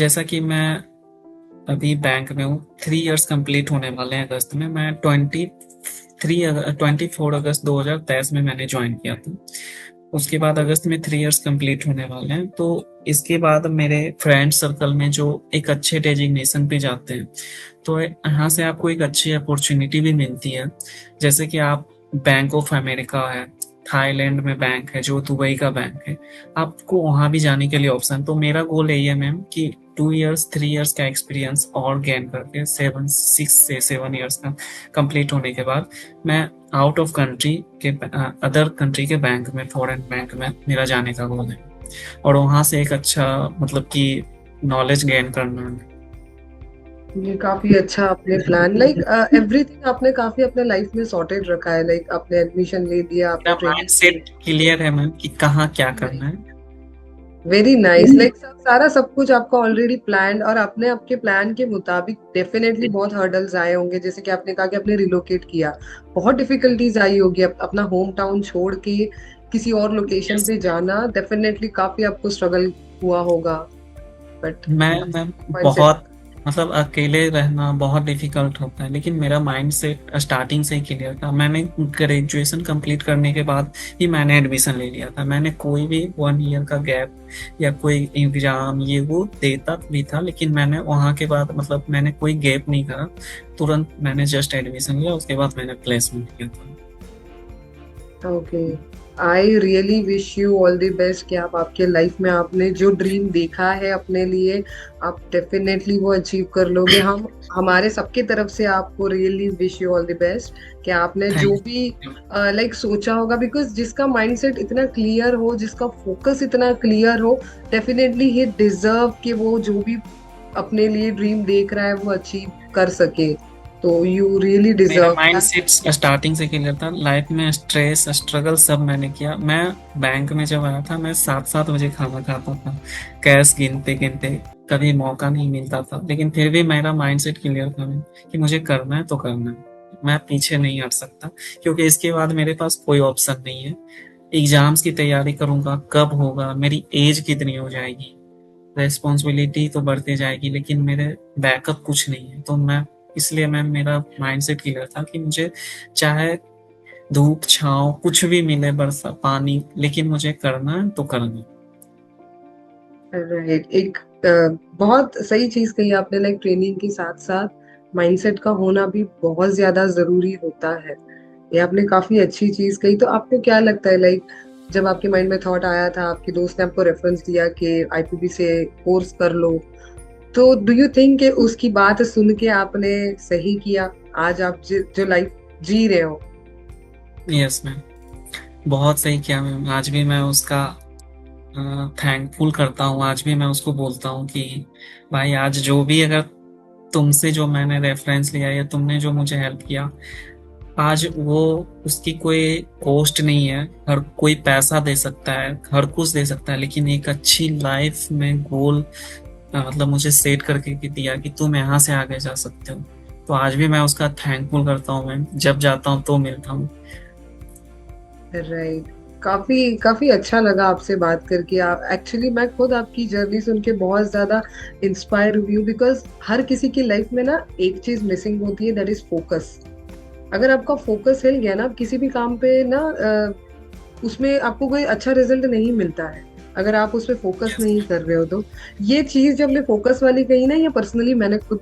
जैसा कि मैं अभी बैंक में हूँ, 3 इयर्स कंप्लीट होने वाले हैं अगस्त में। मैं 24 अगस्त 2023 में मैंने ज्वाइन किया था। उसके बाद अगस्त में 3 इयर्स कंप्लीट होने वाले हैं। तो इसके बाद मेरे फ्रेंड सर्कल में जो एक अच्छे डेजिग्नेशन पे जाते हैं, तो यहाँ से आपको एक अच्छी अपॉर्चुनिटी भी मिलती है। जैसे कि आप, बैंक ऑफ अमेरिका है, थाईलैंड में बैंक है, जो दुबई का बैंक है, आपको वहां भी जाने के लिए ऑप्शन। तो मेरा गोल यही है मैम कि 2 इयर्स 3 इयर्स का एक्सपीरियंस और गेन करके 6 से 7 इयर्स का कंप्लीट होने के बाद मैं आउट ऑफ कंट्री के, अदर कंट्री के बैंक में, फॉरेन बैंक में मेरा जाने का गोल है। और वहां से एक अच्छा, मतलब कि नॉलेज गेन करना है। ये काफी अच्छा आपने प्लान एवरीथिंग आपने काफी अपने लाइफ में सॉर्टेड रखा है। आपने एडमिशन ले लिया, आपने मेरा ट्रेनिंग ली। माइंडसेट क्लियर है मैम कि कहाँ क्या करना है। Very nice. सारा सब कुछ आपका ऑलरेडी प्लान्ड, और आपने आपके प्लान के मुताबिक डेफिनेटली बहुत हर्डल्स आए होंगे। जैसे कि आपने कहा कि आपने रिलोकेट किया, बहुत डिफिकल्टीज आई होगी अपना होम टाउन छोड़ के किसी और लोकेशन Yes, पे जाना। डेफिनेटली काफी आपको स्ट्रगल हुआ होगा, बट मैं माइंडसेट। बहुत, मतलब अकेले रहना बहुत डिफिकल्ट होता है, लेकिन मेरा माइंड सेट स्टार्टिंग से ही क्लियर था। मैंने ग्रेजुएशन कंप्लीट करने के बाद ही मैंने एडमिशन ले लिया था। मैंने कोई भी 1 ईयर का गैप या कोई एग्जाम ये वो देता भी था, लेकिन मैंने वहाँ के बाद, मतलब मैंने कोई गैप नहीं करा। तुरंत मैंने जस्ट एडमिशन लिया, उसके बाद मैंने प्लेसमेंट किया था। Okay. I really wish you all the best कि आप आपके लाइफ में आपने जो ड्रीम देखा है अपने लिए, आप डेफिनेटली वो अचीव कर लोगे। हम हमारे सबके तरफ से आपको really wish you all the best कि आपने जो थैंक भी यू। सोचा होगा। बिकॉज जिसका माइंडसेट इतना क्लियर हो, जिसका फोकस इतना क्लियर हो, डेफिनेटली ही डिजर्व कि वो जो भी अपने लिए ड्रीम देख रहा है वो अचीव कर सके। तो यू रियली मेरा deserve mind that. Set starting से क्लियर था। लाइफ में स्ट्रेस स्ट्रगल सब मैंने किया। मैं बैंक में जब आया था, मैं 7-7 बजे खाना खाता था, कैश गिनते गिनते। कभी मौका नहीं मिलता था, लेकिन फिर भी मेरा माइंड सेट क्लियर था कि मुझे करना है तो करना है। मैं पीछे नहीं हट सकता, क्योंकि इसके बाद मेरे पास कोई ऑप्शन नहीं है। एग्जाम्स की तैयारी करूंगा, कब होगा, मेरी एज कितनी हो जाएगी, रेस्पॉन्सिबिलिटी तो बढ़ती जाएगी, लेकिन मेरे बैकअप कुछ नहीं है। तो मैं, इसलिए मैं, मेरा माइंडसेट क्लियर था कि मुझे चाहे धूप छाँव कुछ भी मिले, बरसा पानी, लेकिन मुझे करना है तो करना है। राइट। बहुत सही चीज कही आपने। ट्रेनिंग के साथ साथ माइंडसेट का होना भी बहुत ज्यादा जरूरी होता है। ये आपने काफी अच्छी चीज कही। तो आपको क्या लगता है, जब आपके माइंड में थॉट आया था, आपके दोस्त ने आपको रेफरेंस दिया कि आईपीपी से कोर्स कर लो, तो डू यू थिंक कि उसकी बात सुन के आपने सही किया? आज आप जो लाइफ जी रहे हो। यस मैम, बहुत सही किया मैम। आज भी मैं उसका थैंकफुल करता हूँ। आज भी मैं उसको बोलता हूँ कि भाई, आज जो भी, अगर तुमसे जो मैंने रेफरेंस लिया या तुमने जो मुझे हेल्प किया, आज वो, उसकी कोई कॉस्ट नहीं है। हर कोई पैसा दे सकता है, हर कुछ दे सकता है, लेकिन एक अच्छी लाइफ में गोल, मतलब मुझे सेट करके कि दिया कि तुम यहाँ से आगे जा सकते हो। तो आज भी मैं उसका थैंकफुल करता हूँ। मैं जब जाता हूँ तो मिलता हूँ। राइट। काफी काफी अच्छा लगा आपसे बात करके। आप एक्चुअली, मैं खुद आपकी जर्नी सुन के बहुत ज्यादा इंस्पायर हुई हूँ। बिकॉज हर किसी की लाइफ में ना एक चीज मिसिंग होती है, दैट इज फोकस। अगर आपका फोकस हिल गया ना, आप किसी भी काम पे ना उसमें आपको कोई अच्छा रिजल्ट नहीं मिलता है, अगर आप उस पर फोकस यस नहीं कर रहे हो तो। ये चीज जब मैं फोकस वाली कही ना, ये पर्सनली मैंने खुद,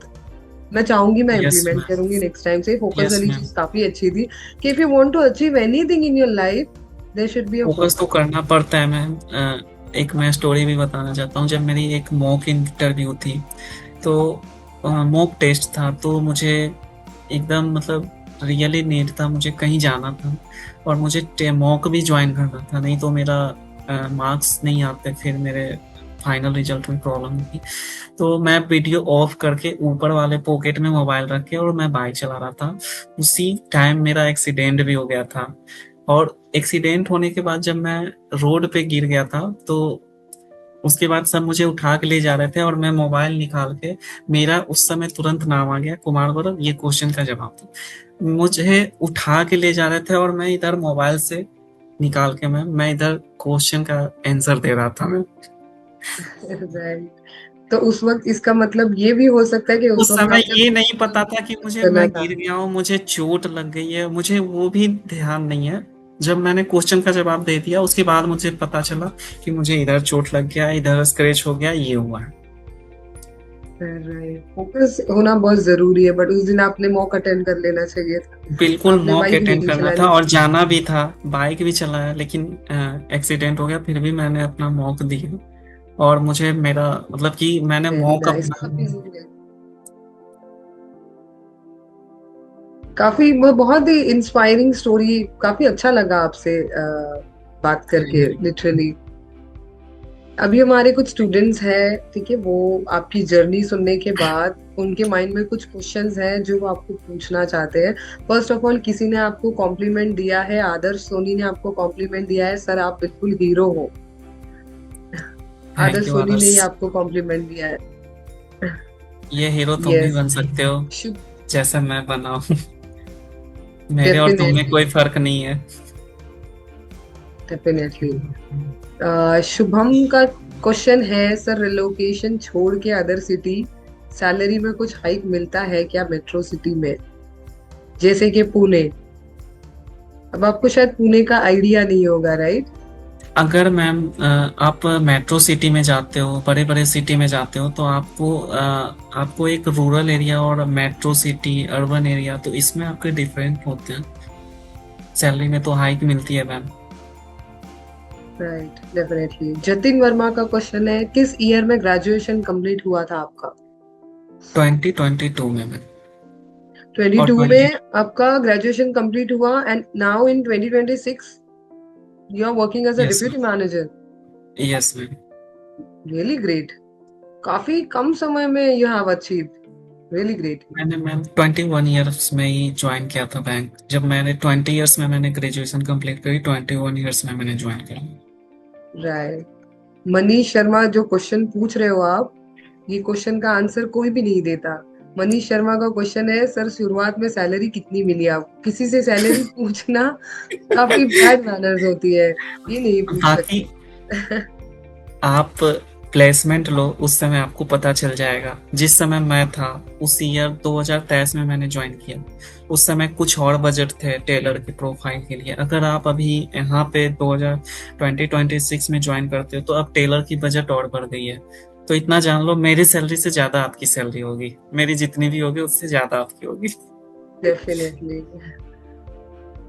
मैं चाहूंगी मैं यस इम्प्लीमेंट मैम। करूंगी नेक्स्ट टाइम से। फोकस यस वाली मैम, चीज काफी अच्छी थी कि if you want to achieve anything in your life, there should be a focus तो फोकस। करना पड़ता है मैम। एक मैं स्टोरी भी बताना चाहता हूँ। जब मेरी एक मॉक इंटरव्यू थी, तो मॉक टेस्ट था, तो मुझे एकदम, मतलब रियली नीड था, मुझे कहीं जाना था और मुझे मॉक भी ज्वाइन करना था, नहीं तो मेरा मार्क्स नहीं आते, फिर मेरे फाइनल रिजल्ट में प्रॉब्लम होगी। तो मैं वीडियो ऑफ करके ऊपर वाले पॉकेट में मोबाइल रख के और मैं बाइक चला रहा था। उसी टाइम मेरा एक्सीडेंट भी हो गया था। और एक्सीडेंट होने के बाद जब मैं रोड पे गिर गया था, तो उसके बाद सब मुझे उठा के ले जा रहे थे और मैं मोबाइल निकाल के, मेरा उस समय तुरंत नाम आ गया कुमार गौरव, ये क्वेश्चन का जवाब दो। मुझे उठा के ले जा रहे थे और मैं इधर मोबाइल से निकाल के, मैं इधर क्वेश्चन का आंसर दे रहा था मैं। राइट। तो उस वक्त इसका मतलब ये भी हो सकता है कि उस उस वक्त समय आपने ये नहीं बहुत पता था कि मुझे करना मैं था। गिर गया हूँ, मुझे चोट लग गई है, मुझे वो भी ध्यान नहीं है। जब मैंने क्वेश्चन का जवाब दे दिया उसके बाद मुझे पता चला कि मुझे इधर चोट लग गया, इधर स्क्रैच हो गया, ये हुआ है। राइट, फोकस होना बहुत जरूरी है, बट उस दिन आपने मॉक अटेंड कर लेना चाहिए था। बिल्कुल आपने मॉक बाइक अटेंड नहीं करना था चलानी और चाहिए। जाना भी था, बाइक भी चलाया, लेकिन एक्सीडेंट हो गया, फिर भी मैंने अपना मॉक दिया। और मुझे मेरा मतलब कि मैंने वेरी मॉक नाइस, अपना। काफी काफी वो बहुत ही इंस्पायरिंग स्टोरी, काफी अच्छा लगा आपसे बात करके, लिटरली। अभी हमारे कुछ स्टूडेंट्स हैं, ठीक है, वो आपकी जर्नी सुनने के बाद उनके माइंड में कुछ क्वेश्चंस हैं जो वो आपको पूछना चाहते हैं। फर्स्ट ऑफ ऑल, किसी ने आपको कॉम्प्लीमेंट दिया है, आदर्श सोनी ने आपको कॉम्प्लीमेंट दिया है, सर आप बिल्कुल हीरो हो। थैंक आदर्श यू सोनी ने आदर्श। ही आपको कॉम्प्लीमेंट दिया है। ये हीरो तुम भी यस। बन सकते हो शुभ। जैसा मैं बना हूँ। मेरे और तुम में डेफिनेटली। कोई फर्क नहीं है। डेफिनेटली। शुभम का क्वेश्चन है, सर रिलोकेशन छोड़ के अदर सिटी सैलरी में कुछ हाइक मिलता है क्या मेट्रो सिटी में, जैसे कि पुणे? अब आपको शायद पुणे का आइडिया नहीं होगा, राइट? अगर मैम आप मेट्रो सिटी में जाते हो, बड़े बड़े सिटी में जाते हो, तो आपको एक रूरल एरिया और मेट्रो सिटी अर्बन एरिया, तो इसमें आपके डिफरेंट होते हैं। सैलरी में तो हाइक मिलती है ma'am. Right, definitely. Jatin Verma का क्वेश्चन है, किस ईयर में ग्रेजुएशन कंप्लीट हुआ था आपका? 2022 में मैम। और 22 ट्वेंटी में आपका ग्रेजुएशन कंप्लीट हुआ, and now in 2026 you are working as a yes deputy ma'am. Manager. Yes ma'am. Really great. काफी कम समय में you have achieve, really great. मैंने मैम 21 ईयर्स में ही ज्वाइन किया था बैंक। जब मैंने 20 ईयर्स में मैंने ग्रेजुएशन कंप्लीट करी, 21 ईयर्स में मैंने ज्वाइन करा। राइट। मनीष शर्मा जो क्वेश्चन पूछ रहे हो आप, ये क्वेश्चन का आंसर कोई भी नहीं देता। मनीष शर्मा का क्वेश्चन है, सर शुरुआत में सैलरी कितनी मिली आपको? किसी से सैलरी पूछना काफी बैड मैनर्स होती है, ये नहीं पूछ बाकी सकते। आप प्लेसमेंट लो, उस समय आपको पता चल जाएगा। जिस समय मैं था, उस ईयर 2023 में मैंने ज्वाइन किया, उस समय कुछ और बजट थे टेलर की प्रोफाइल के लिए। अगर आप अभी यहाँ पे 2026 में ज्वाइन करते हो, तो अब टेलर की बजट और बढ़ गई है। तो इतना जान लो, मेरी सैलरी से ज्यादा आपकी सैलरी होगी, मेरी जितनी भी होगी उससे ज्यादा आपकी होगी। डेफिनेटली।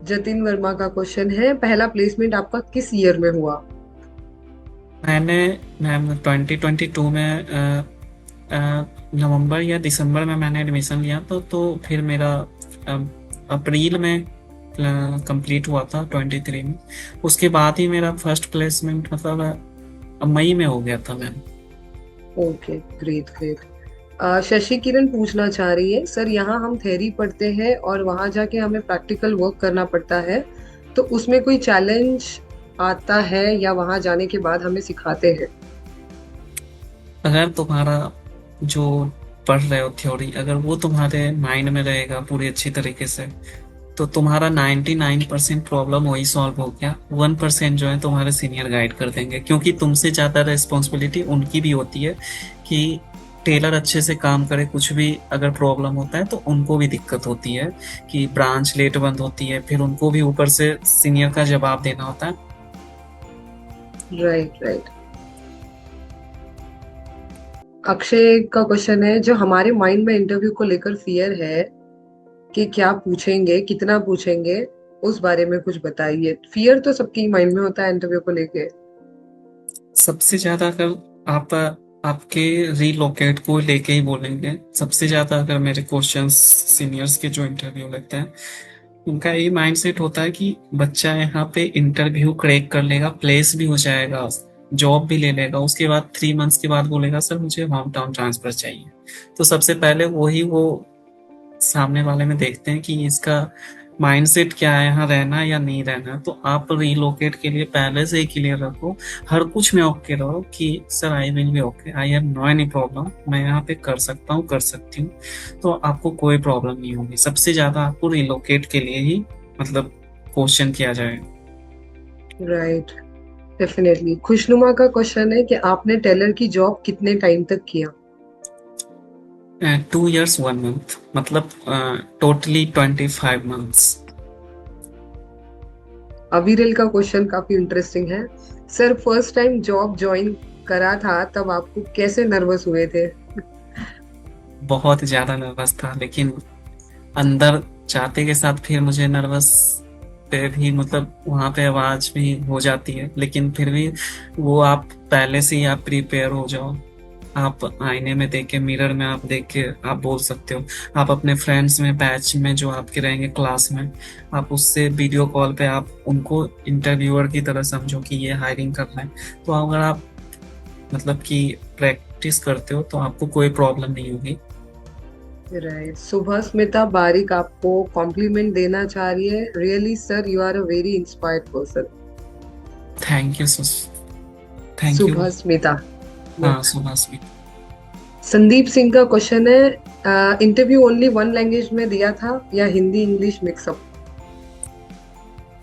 जतिन वर्मा का क्वेश्चन है, पहला प्लेसमेंट आपका किस ईयर में हुआ? मैंने मैम 2022 में नवंबर या दिसंबर में मैंने एडमिशन लिया, तो फिर मेरा अप्रैल में कंप्लीट हुआ था 23 में। उसके बाद ही मेरा फर्स्ट प्लेसमेंट मतलब मई में हो गया था ma'am. Okay, great great. Shashi Kiran पूछना चाह रही है, सर यहाँ हम थ्योरी पढ़ते हैं और वहां जाके हमें प्रैक्टिकल वर्क करना पड़ता है, तो उसमें कोई चैलेंज आता है या वहां जाने के बाद हमें सिखाते हैं? अगर तुम्हारा जो पढ़ रहे हो थ्योरी, अगर वो तुम्हारे माइंड में रहेगा पूरी अच्छी तरीके से, तो तुम्हारा 99% प्रॉब्लम वही सॉल्व हो गया। 1% जो है तुम्हारे सीनियर गाइड कर देंगे, क्योंकि तुमसे ज्यादा रिस्पॉन्सिबिलिटी उनकी भी होती है कि टेलर अच्छे से काम करे। कुछ भी अगर प्रॉब्लम होता है तो उनको भी दिक्कत होती है कि ब्रांच लेट बंद होती है, फिर उनको भी ऊपर से सीनियर का जवाब देना होता है। Right right. अक्षय का क्वेश्चन है, जो हमारे माइंड में इंटरव्यू को लेकर फियर है कि क्या पूछेंगे, कितना पूछेंगे, उस बारे में कुछ बताइए। फियर तो सबके माइंड में होता है इंटरव्यू को लेके। सबसे ज्यादा अगर आप आपके रीलोकेट को लेके ही बोलेंगे, सबसे ज्यादा अगर मेरे क्वेश्चंस सीनियर्स के जो इंटरव्यू लेते हैं, उनका यही माइंडसेट होता है कि बच्चा यहाँ पे इंटरव्यू क्रैक कर लेगा, प्लेस भी हो जाएगा, जॉब भी ले लेगा, उसके बाद 3 मंथ्स के बाद बोलेगा सर मुझे होम टाउन ट्रांसफर चाहिए। तो सबसे पहले वही वो सामने वाले में देखते हैं कि इसका माइंडसेट क्या है, यहाँ रहना या नहीं रहना। तो आप रीलोकेट के लिए पहले से ही क्लियर रखो, हर कुछ में ओके रहो कि sir I will be okay, I have no any problem, मैं यहाँ पे कर सकता हूँ, कर सकती हूँ। तो आपको कोई प्रॉब्लम नहीं होगी। सबसे ज्यादा आपको रिलोकेट के लिए ही मतलब क्वेश्चन किया जाएगा। राइट। डेफिनेटली। खुशनुमा का क्वेश्चन है कि आपने टेलर की जॉब कितने टाइम तक किया? 2 years 1 month, मतलब टोटली 25 months। अविरल का क्वेश्चन काफी इंटरेस्टिंग है। Sir, first time job join करा था तब आपको कैसे नर्वस हुए थे? बहुत ज़्यादा नर्वस था, लेकिन अंदर चाहते के साथ फिर मुझे नर्वस पे भी, मतलब वहाँ पे आवाज़ भी हो जाती है, लेकिन फिर भी वो आप पहले से ही आप प्रिपेयर हो जाओ। आप आईने में देख के, मिरर में आप देख के आप बोल सकते हो। आप अपने फ्रेंड्स में, बैच में जो आपके रहेंगे क्लास में, आप उससे वीडियो कॉल पे आप उनको इंटरव्यूअर की तरह समझो कि ये हायरिंग कर रहे हैं। तो अगर आप मतलब कि प्रैक्टिस करते हो तो आपको कोई प्रॉब्लम नहीं होगी। राइट। सुबह स्मिता बारिक आपको कॉम्प्लीमेंट देना चाह रही है। Really sir, you are a very inspired person. Thank you. Thank you. सुबह स्मिता। हाँ, सुभाष। संदीप सिंह का क्वेश्चन है, इंटरव्यू ओनली वन लैंग्वेज में दिया था या हिंदी इंग्लिश मिक्सअप?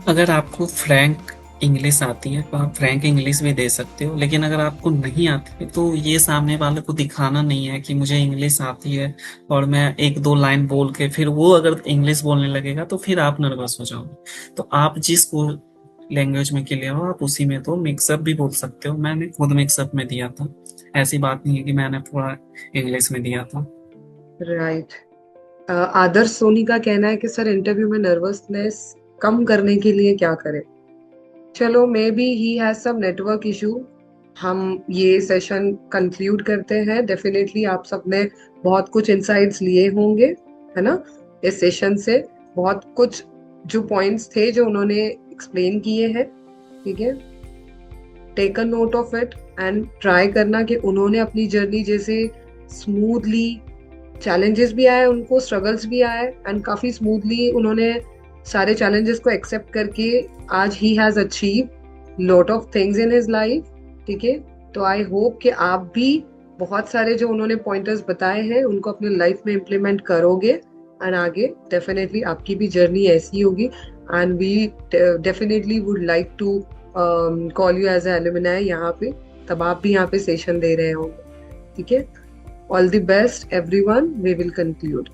अगर आपको फ्रैंक इंग्लिश आती है तो आप फ्रैंक इंग्लिश भी दे सकते हो, लेकिन अगर आपको नहीं आती है तो ये सामने वाले को दिखाना नहीं है कि मुझे इंग्लिश आती है, और मैं एक दो लाइन बोल के फिर वो अगर इंग्लिश बोलने लगेगा तो फिर आप नर्वस हो जाओगे। तो आप जिस लैंग्वेज में क्लियर हो आप उसी में तो मिक्सअप भी बोल सकते हो। मैंने खुद मिक्सअप में दिया था, ऐसी बात नहीं है कि मैंने पूरा इंग्लिश में दिया था। राइट। आदर्श सोनी का कहना है कि सर, इंटरव्यू में नर्वसनेस कम करने के लिए क्या करें? चलो, maybe he has some network issue. हम ये सेशन कंक्लूड करते हैं। डेफिनेटली आप सबने बहुत कुछ इंसाइट्स लिए होंगे, है ना, इस सेशन से। बहुत कुछ जो पॉइंट्स थे जो उन्होंने एक्सप्लेन किए हैं, ठीक है। Take a note of it and try करना कि उन्होंने अपनी जर्नी जैसे स्मूथली, चैलेंजेस भी आए उनको, स्ट्रगल्स भी आए, एंड काफी स्मूथली उन्होंने सारे चैलेंजेस को एक्सेप्ट करके आज he has achieve lot of things in his life, ठीक है। तो आई होप कि आप भी बहुत सारे जो उन्होंने पॉइंटर्स बताए हैं उनको अपने लाइफ में इम्प्लीमेंट करोगे, एंड आगे डेफिनेटली आपकी भी जर्नी ऐसी होगी। And we definitely would like to call you as a alumni यहाँ पे, तब आप भी यहाँ पे सेशन दे रहे होंगे, ठीक है। All the best, everyone. We will conclude.